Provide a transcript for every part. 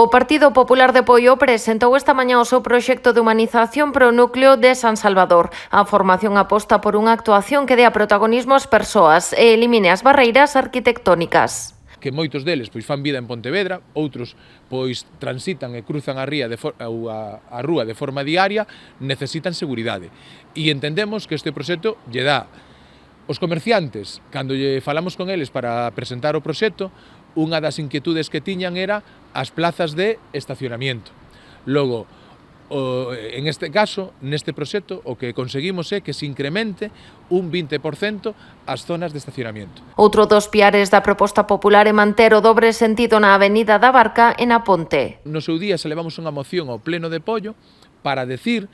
O Partido Popular de Poio presentou esta mañá o seu proxecto de humanización para o núcleo de San Salvador. A formación aposta por unha actuación que dé a protagonismo ás persoas e elimine as barreiras arquitectónicas. Que moitos deles fan vida en Pontevedra, outros transitan e cruzan a rúa de forma diaria, necesitan seguridade. E entendemos que este proxecto lle dá aos comerciantes, cando lle falamos con eles para presentar o proxecto, unha das inquietudes que tiñan era as plazas de estacionamiento. Logo, en este caso, neste proxecto, o que conseguimos é que se incremente un 20% as zonas de estacionamiento. Outro dos piares da proposta popular é manter o dobre sentido na Avenida da Barca e na Ponte. No seu día se levamos unha moción ao Pleno de Poio para decir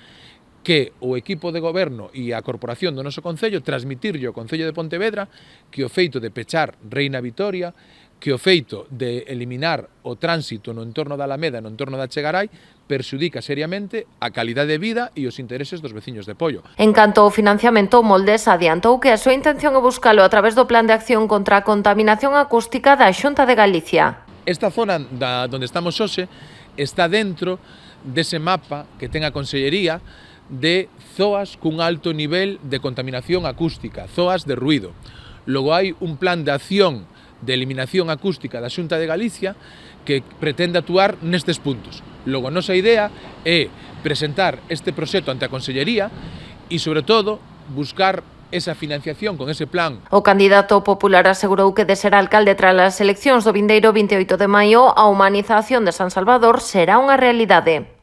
que o equipo de goberno e a corporación do noso Concello transmitirlle ao Concello de Pontevedra que o feito de pechar Reina Vitoria, que o feito de eliminar o tránsito no entorno da Alameda, no entorno da Chegarai, perxudica seriamente a calidade de vida e os intereses dos veciños de Poio. En canto ao financiamento, Moldes adiantou que a súa intención é buscalo a través do Plan de Acción contra a Contaminación Acústica da Xunta de Galicia. Esta zona onde estamos hoxe está dentro dese mapa que ten a Consellería de zoas cun alto nivel de contaminación acústica, zoas de ruido. Logo hai un plan de acción de eliminación acústica da Xunta de Galicia que pretende actuar nestes puntos. Logo, a nosa idea é presentar este proxecto ante a Consellería e, sobre todo, buscar esa financiación con ese plan. O candidato popular asegurou que de ser alcalde tras as eleccións do vindeiro 28 de maio, a humanización de San Salvador será unha realidade.